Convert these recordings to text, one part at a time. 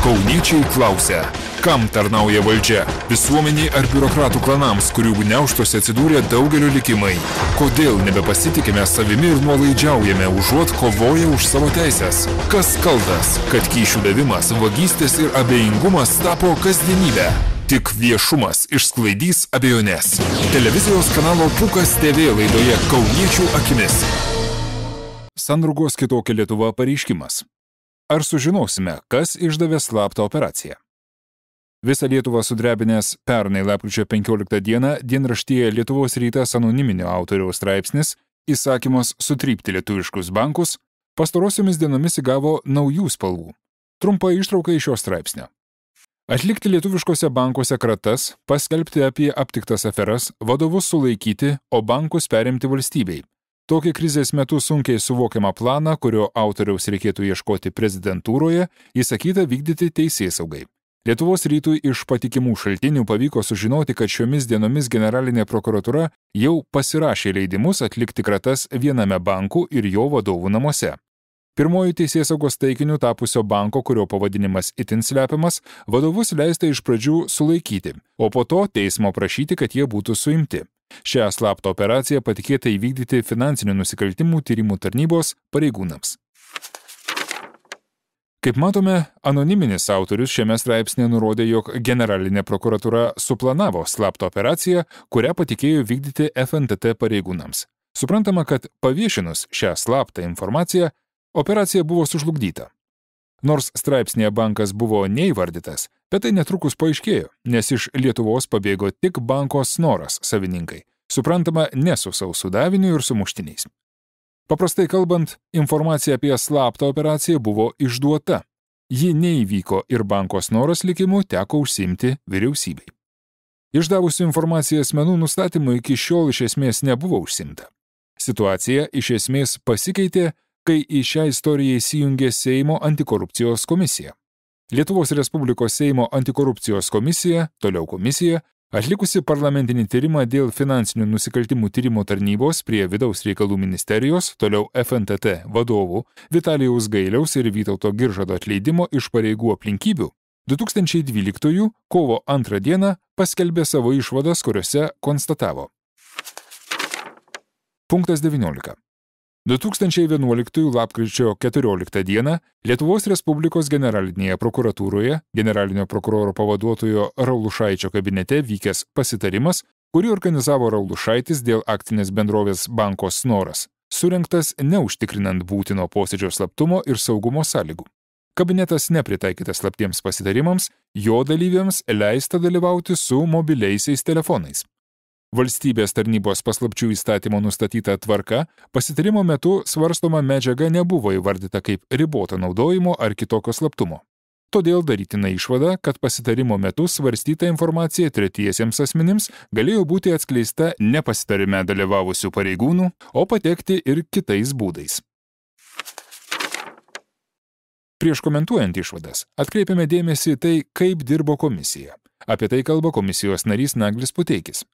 Kauniečiai klausia, kam tarnauja valdžia? Visuomeniai ar biurokratų klanams, kurių gniaužtuose atsidūrė daugelio likimai? Kodėl nebepasitikime savimi ir nuolaidžiaujame, užuot kovoję už savo teisės? Kas kaltas, kad kyšių davimas, vagystės ir abejingumas tapo kasdienybė? Tik viešumas išsklaidys abejonės. Televizijos kanalo Pukas TV laidoje Kauniečių akimis. Sandraugos Kitokia Lietuva pareiškimas. Ar sužinosime, kas išdavė slaptą operaciją? Visą Lietuvą sudrebinęs pernai lapkričio 15 dieną dienraštyje Lietuvos rytas anoniminio autoriaus straipsnis "Įsakymas sutrypti lietuviškus bankus" pastarosiomis dienomis įgavo naujų spalvų. Trumpa ištrauka iš šio straipsnio. Atlikti lietuviškose bankuose kratas, paskelbti apie aptiktas aferas, vadovus sulaikyti, o bankus perimti valstybei. Tokį krizės metu sunkiai suvokiamą planą, kurio autoriaus reikėtų ieškoti prezidentūroje, įsakyta vykdyti teisėsaugai. Lietuvos rytui iš patikimų šaltinių pavyko sužinoti, kad šiomis dienomis generalinė prokuratūra jau pasirašė leidimus atlikti kratas viename bankų ir jo vadovų namuose. Pirmojų teisėsaugos taikiniu tapusio banko, kurio pavadinimas itin slepiamas, vadovus leista iš pradžių sulaikyti, o po to teismo prašyti, kad jie būtų suimti. Šią slaptą operaciją patikėta įvykdyti finansinių nusikaltimų tyrimų tarnybos pareigūnams. Kaip matome, anoniminis autorius šiame straipsnėje nurodė, jog generalinė prokuratūra suplanavo slaptą operaciją, kurią patikėjo vykdyti FNTT pareigūnams. Suprantama, kad paviešinus šią slaptą informaciją, operacija buvo sužlugdyta. Nors straipsnėje bankas buvo neįvardytas, bet tai netrukus paaiškėjo, nes iš Lietuvos pabėgo tik banko Snoras savininkai, suprantama, ne su sausu daviniu ir sumuštiniais. Paprastai kalbant, informacija apie slaptą operaciją buvo išduota. Ji neįvyko ir banko Snoras likimu teko užsiimti vyriausybei. Išdavusių informaciją asmenų nustatymu iki šiol iš esmės nebuvo užsiimta. Situacija iš esmės pasikeitė, kai į šią istoriją įsijungė Seimo antikorupcijos komisija. Lietuvos Respublikos Seimo antikorupcijos komisija, toliau komisija, atlikusi parlamentinį tyrimą dėl finansinių nusikaltimų tyrimo tarnybos prie Vidaus reikalų ministerijos, toliau FNTT vadovų Vitalijaus Gailiaus ir Vytauto Giržado atleidimo iš pareigų aplinkybių, 2012 kovo 2 dieną paskelbė savo išvadas, kuriuose konstatavo. Punktas 19. 2011 lapkričio 14 dieną Lietuvos Respublikos generalinėje prokuratūroje generalinio prokuroro pavaduotojo Raulušaičio kabinete vykęs pasitarimas, kurį organizavo Raulušaitis dėl akcinės bendrovės banko Snoras, surengtas neužtikrinant būtino posėdžio slaptumo ir saugumo sąlygų. Kabinetas nepritaikytas slaptiems pasitarimams, jo dalyviams leista dalyvauti su mobiliaisiais telefonais. Valstybės tarnybos paslapčių įstatymo nustatyta tvarka, pasitarimo metu svarstoma medžiaga nebuvo įvardyta kaip riboto naudojimo ar kitokio slaptumo. Todėl darytina išvada, kad pasitarimo metu svarstyta informacija tretiesiems asmenims galėjo būti atskleista ne pasitarime dalyvavusių pareigūnų, o patekti ir kitais būdais. Prieš komentuojant išvadas, atkreipiame dėmesį tai, kaip dirbo komisija. Apie tai kalba komisijos narys Naglis Puteikis.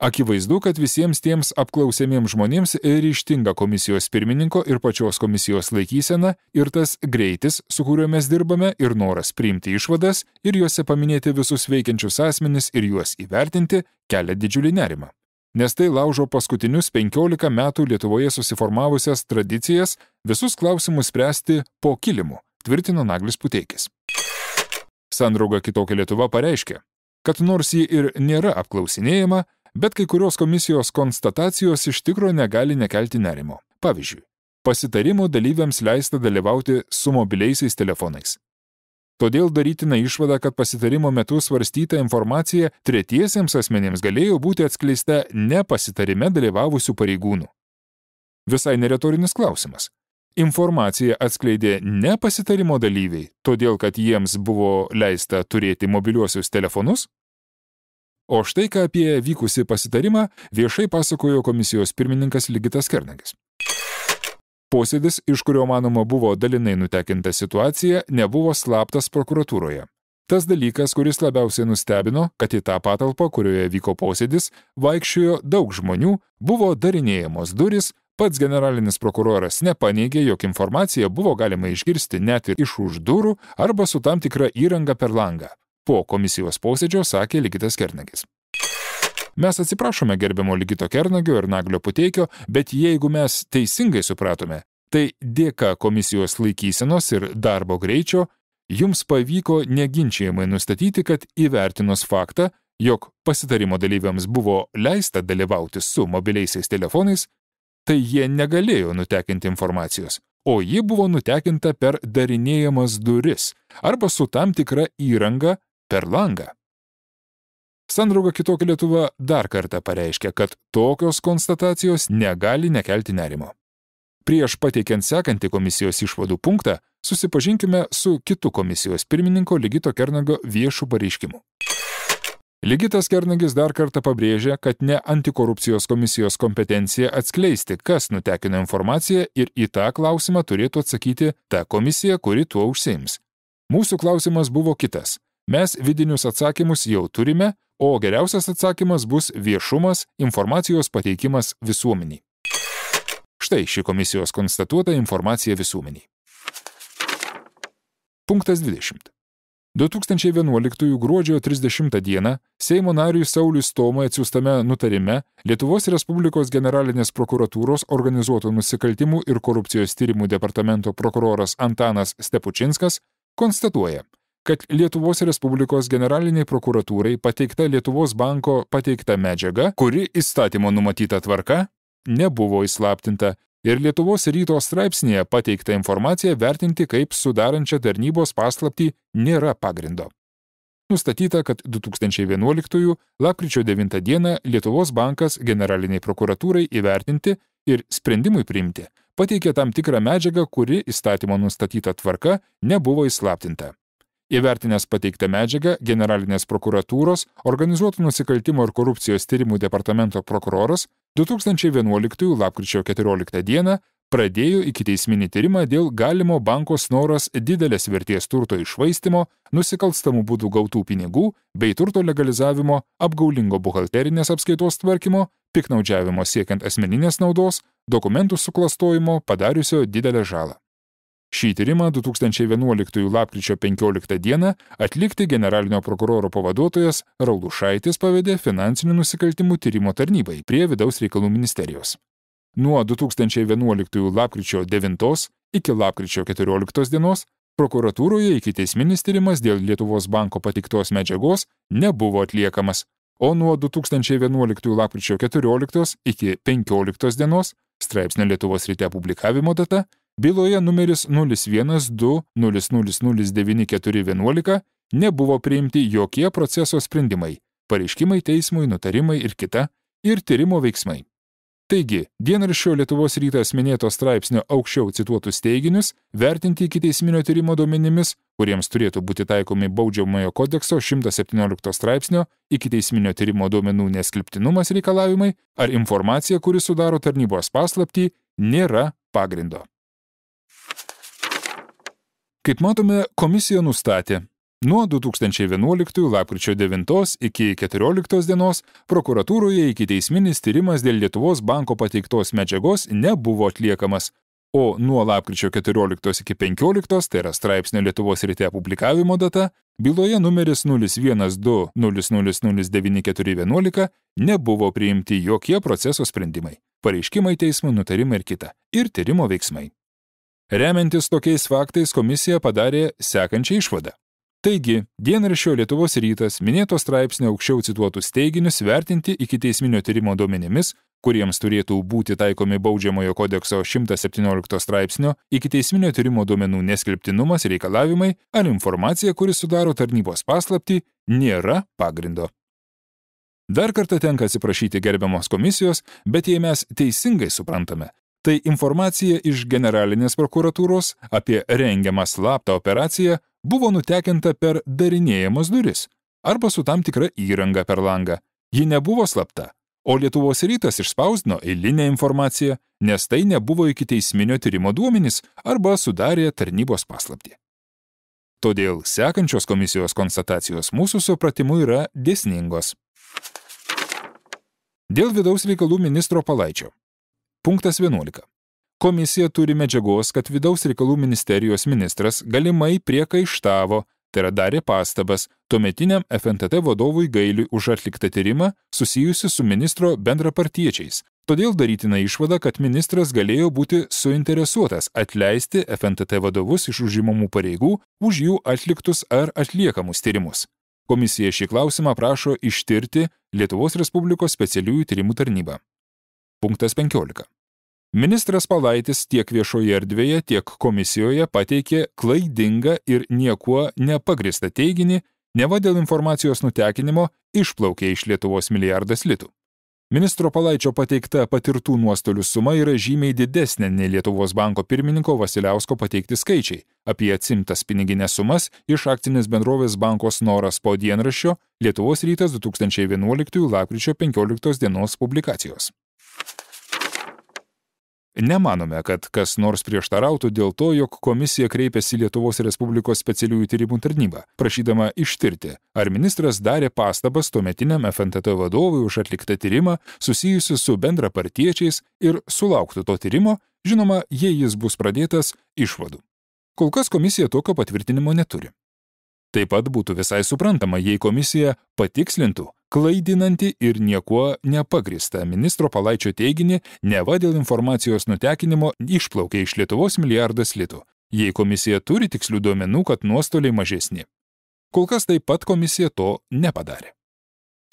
Akivaizdu, kad visiems tiems apklausiamiems žmonėms ryžtinga komisijos pirmininko ir pačios komisijos laikysena ir tas greitis, su kuriuo mes dirbame, ir noras priimti išvadas ir juose paminėti visus veikiančius asmenis ir juos įvertinti, kelia didžiulį nerimą. Nes tai laužo paskutinius 15 metų Lietuvoje susiformavusias tradicijas visus klausimus spręsti po kilimu, tvirtino Naglis Puteikis. Sandrauga Kitokia Lietuva pareiškė, kad nors ji ir nėra apklausinėjama, bet kai kurios komisijos konstatacijos iš tikro negali nekelti nerimo. Pavyzdžiui, pasitarimo dalyviams leista dalyvauti su mobiliaisiais telefonais. Todėl darytina išvada, kad pasitarimo metu svarstyta informacija tretiesiems asmenėms galėjo būti atskleista ne pasitarime dalyvavusių pareigūnų. Visai neretorinis klausimas. Informaciją atskleidė ne pasitarimo dalyviai, todėl kad jiems buvo leista turėti mobiliuosius telefonus? O štai ką apie vykusį pasitarimą viešai pasakojo komisijos pirmininkas Ligitas Kernagis. Posėdis, iš kurio manoma buvo dalinai nutekinta situacija, nebuvo slaptas prokuratūroje. Tas dalykas, kuris labiausiai nustebino, kad į tą patalpą, kurioje vyko posėdis, vaikščiojo daug žmonių, buvo darinėjamos durys, Pats generalinis prokuroras nepaneigė, jog informaciją buvo galima išgirsti net ir iš už durų arba su tam tikra įranga per langą. Po komisijos posėdžio sakė Ligitas Kernagis. Mes atsiprašome gerbiamo Ligito Kernagio ir Naglio Puteikio, bet jeigu mes teisingai supratome, tai dėka komisijos laikysenos ir darbo greičio jums pavyko neginčiamai nustatyti, kad įvertinus faktą, jog pasitarimo dalyviams buvo leista dalyvauti su mobiliaisiais telefonais, tai jie negalėjo nutekinti informacijos, o ji buvo nutekinta per darinėjamas duris arba su tam tikra įranga per langą. Sandrauga Kitokia Lietuva dar kartą pareiškia, kad tokios konstatacijos negali nekelti nerimo. Prieš pateikiant sekantį komisijos išvadų punktą, susipažinkime su kitu komisijos pirmininko Ligito Kernagio viešu pareiškimu. Ligitas Kernagis dar kartą pabrėžė, kad ne antikorupcijos komisijos kompetencija atskleisti, kas nutekino informaciją ir į tą klausimą turėtų atsakyti ta komisija, kuri tuo užsiims. Mūsų klausimas buvo kitas. Mes vidinius atsakymus jau turime, o geriausias atsakymas bus viešumas, informacijos pateikimas visuomeniai. Štai ši komisijos konstatuota informacija visuomeniai. Punktas 20. 2011 gruodžio 30 dieną Seimo nariui Sauliui Stomui atsiųstame nutarime Lietuvos Respublikos generalinės prokuratūros organizuotų nusikaltimų ir korupcijos tyrimų departamento prokuroras Antanas Stepučinskas konstatuoja, kad Lietuvos Respublikos generaliniai prokuratūrai pateikta Lietuvos banko pateikta medžiaga, kuri įstatymo numatyta tvarka, nebuvo įslaptinta ir Lietuvos ryto straipsnėje pateikta informacija vertinti kaip sudarančią tarnybos paslaptį nėra pagrindo. Nustatyta, kad 2011 lapkričio 9 dieną Lietuvos bankas generaliniai prokuratūrai įvertinti ir sprendimui priimti pateikė tam tikrą medžiagą, kuri įstatymo nustatyta tvarka nebuvo įslaptinta. Įvertinęs pateiktą medžiagą, generalinės prokuratūros, organizuotų nusikaltimų ir korupcijos tyrimų departamento prokuroras 2011 lapkričio 14 dieną pradėjo ikiteisminį tyrimą dėl galimo banko Snoras didelės vertės turto iššvaistymo, nusikalstamų būdų gautų pinigų bei turto legalizavimo, apgaulingo buhalterinės apskaitos tvarkymo, piktnaudžiavimo siekiant asmeninės naudos, dokumentų suklastojimo padariusio didelę žalą. Šį tyrimą 2011 lapkričio 15 dieną atlikti generalinio prokuroro pavaduotojas Raulušaitis pavedė finansinių nusikaltimų tyrimo tarnybai prie Vidaus reikalų ministerijos. Nuo 2011 lapkričio 9 iki lapkričio 14 dienos prokuratūroje ikiteisminis tyrimas dėl Lietuvos banko pateiktos medžiagos nebuvo atliekamas, o nuo 2011 lapkričio 14 iki 15 dienos straipsnio Lietuvos ryte publikavimo data byloje numeris 0120009411 nebuvo priimti jokie proceso sprendimai, pareiškimai teismui, nutarimai ir kita, ir tyrimo veiksmai. Taigi, dienraščio Lietuvos rytas minėto straipsnio aukščiau cituotus teiginius vertinti ikiteisminio tyrimo duomenimis, kuriems turėtų būti taikomi Baudžiamojo kodekso 117 straipsnio ikiteisminio tyrimo duomenų neskelbtinumas reikalavimai ar informacija, kuri sudaro tarnybos paslaptį, nėra pagrindo. Kaip matome, komisija nustatė, nuo 2011 lapkričio 9 iki 14 dienos prokuratūroje ikiteisminis tyrimas dėl Lietuvos banko pateiktos medžiagos nebuvo atliekamas, o nuo lapkričio 14 iki 15, tai yra straipsnio Lietuvos ryte publikavimo data, byloje numeris 0120009411 nebuvo priimti jokie proceso sprendimai, pareiškimai teismui, nutarimai ir kita, ir tyrimo veiksmai. Remiantis tokiais faktais komisija padarė sekančią išvadą. Taigi, dienraščio Lietuvos rytas minėto straipsnio aukščiau cituotus teiginius vertinti ikiteisminio tyrimo duomenimis, kuriems turėtų būti taikomi Baudžiamojo kodekso 117 straipsnio ikiteisminio tyrimo duomenų neskelbtinumas reikalavimai ar informacija, kuri sudaro tarnybos paslaptį, nėra pagrindo. Dar kartą tenka atsiprašyti gerbiamos komisijos, bet jei mes teisingai suprantame, tai informacija iš generalinės prokuratūros apie rengiamą slaptą operaciją buvo nutekinta per darinėjamas duris arba su tam tikra įranga per langą. Ji nebuvo slapta, o Lietuvos rytas išspausdino eilinę informaciją, nes tai nebuvo ikiteisminio tyrimo duomenys arba sudarė tarnybos paslaptį. Todėl sekančios komisijos konstatacijos mūsų supratimu yra dėsningos. Dėl vidaus reikalų ministro Palaičio. Punktas 11. Komisija turi medžiagos, kad vidaus reikalų ministerijos ministras galimai priekaištavo, tai yra darė pastabas, tuometiniam FNTT vadovui Gailiui už atliktą tyrimą susijusi su ministro bendrapartiečiais. Todėl darytina išvada, kad ministras galėjo būti suinteresuotas atleisti FNTT vadovus iš užimamų pareigų už jų atliktus ar atliekamus tyrimus. Komisija šį klausimą prašo ištirti Lietuvos Respublikos specialiųjų tyrimų tarnybą. Punktas 15. Ministras Palaitis tiek viešoje erdvėje, tiek komisijoje pateikė klaidingą ir niekuo nepagrįstą teiginį, neva dėl informacijos nutekinimo išplaukė iš Lietuvos milijardas litų. Ministro Palaičio pateikta patirtų nuostolių suma yra žymiai didesnė nei Lietuvos banko pirmininko Vasiliausko pateikti skaičiai apie atsimtas piniginės sumas iš akcinės bendrovės Bankos Noras po dienraščio Lietuvos rytas 2011 lapkričio 15 dienos publikacijos. Nemanome, kad kas nors prieštarautų dėl to, jog komisija kreipėsi Lietuvos Respublikos specialiųjų tyrimų tarnybą, prašydama ištirti, ar ministras darė pastabas tuometiniam FNTT vadovui už atliktą tyrimą susijusiu su bendrapartiečiais ir sulauktų to tyrimo, žinoma, jei jis bus pradėtas, išvadų. Kol kas komisija tokio patvirtinimo neturi. Taip pat būtų visai suprantama, jei komisija patikslintų klaidinantį ir niekuo nepagrįstą ministro Palaičio teiginį, neva dėl informacijos nutekinimo išplaukė iš Lietuvos milijardas litų, jei komisija turi tikslių duomenų, kad nuostoliai mažesni. Kol kas taip pat komisija to nepadarė.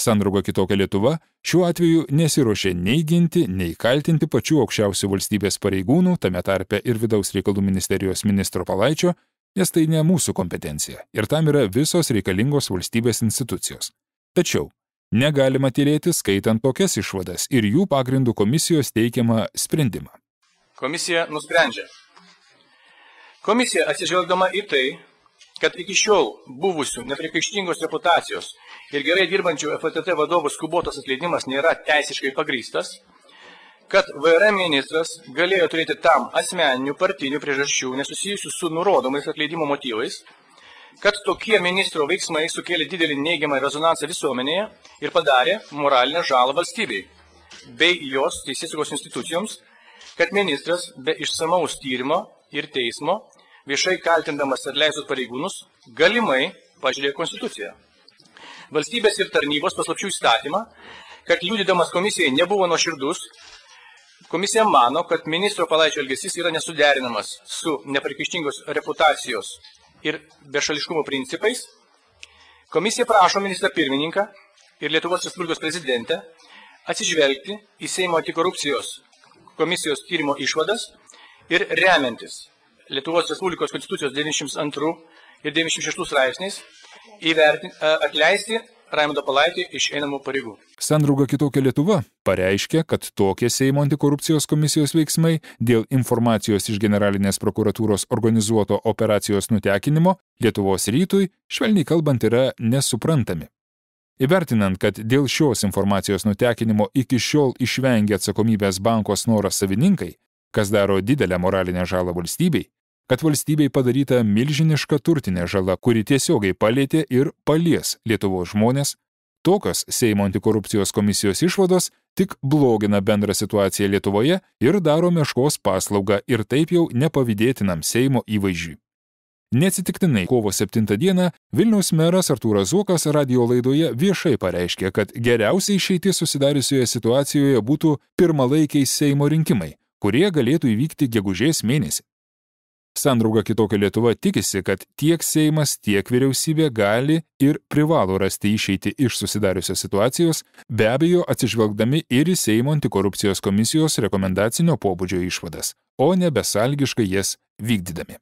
Sandrauga Kitokia Lietuva šiuo atveju nesiruošė nei ginti, nei kaltinti pačių aukščiausių valstybės pareigūnų, tame tarpe ir vidaus reikalų ministerijos ministro Palaičio, nes tai ne mūsų kompetencija ir tam yra visos reikalingos valstybės institucijos. Tačiau negalima tylėti skaitant tokias išvadas ir jų pagrindų komisijos teikiamą sprendimą. Komisija nusprendžia. Komisija atsižvelgdama į tai, kad iki šiol buvusių nepriekaištingos reputacijos ir gerai dirbančių FNTT vadovų skubotas atleidimas nėra teisiškai pagrįstas, kad VRM ministras galėjo turėti tam asmeninių partinių priežasčių nesusijusių su nurodomais atleidimo motyvais, kad tokie ministro veiksmai sukėlė didelį neigiamą rezonansą visuomenėje ir padarė moralinę žalą valstybei bei jos teisėsaugos institucijoms, kad ministras be išsamaus tyrimo ir teismo viešai kaltindamas atleistus pareigūnus galimai pažeidė konstituciją. Valstybės ir tarnybos paslapčių įstatymą, kad liudydamas komisijai nebuvo nuoširdus, komisija mano, kad ministro Palaičio elgesys yra nesuderinamas su nepriekaištingos reputacijos ir bešališkumo principais. Komisija prašo ministrą pirmininką ir Lietuvos Respublikos prezidentę atsižvelgti į Seimo antikorupcijos komisijos tyrimo išvadas ir remiantis Lietuvos Respublikos Konstitucijos 92 ir 96 straipsniais atleisti Raimundą Palaitį iš einamų pareigų. Sandrauga Kitokia Lietuva pareiškė, kad tokie Seimo antikorupcijos komisijos veiksmai dėl informacijos iš Generalinės prokuratūros organizuoto operacijos nutekinimo Lietuvos rytui, švelniai kalbant, yra nesuprantami. Įvertinant, kad dėl šios informacijos nutekinimo iki šiol išvengė atsakomybės Bankos Noras savininkai, kas daro didelę moralinę žalą valstybei, kad valstybei padaryta milžiniška turtinė žala, kuri tiesiogiai palietė ir palies Lietuvos žmonės, tokios Seimo antikorupcijos komisijos išvados tik blogina bendrą situaciją Lietuvoje ir daro meškos paslaugą ir taip jau nepavydėtinam Seimo įvaizdžiui. Neatsitiktinai kovo 7 dieną Vilniaus meras Artūras Zuokas radijo laidoje viešai pareiškė, kad geriausiai išeitis susidariusioje situacijoje būtų pirmalaikiai Seimo rinkimai, kurie galėtų įvykti gegužės mėnesį. Sandrauga Kitokia Lietuva tikisi, kad tiek Seimas, tiek vyriausybė gali ir privalo rasti išeitį iš susidariusios situacijos, be abejo atsižvelgdami ir į Seimo antikorupcijos komisijos rekomendacinio pobūdžio išvadas, o ne besąlygiškai jas vykdydami.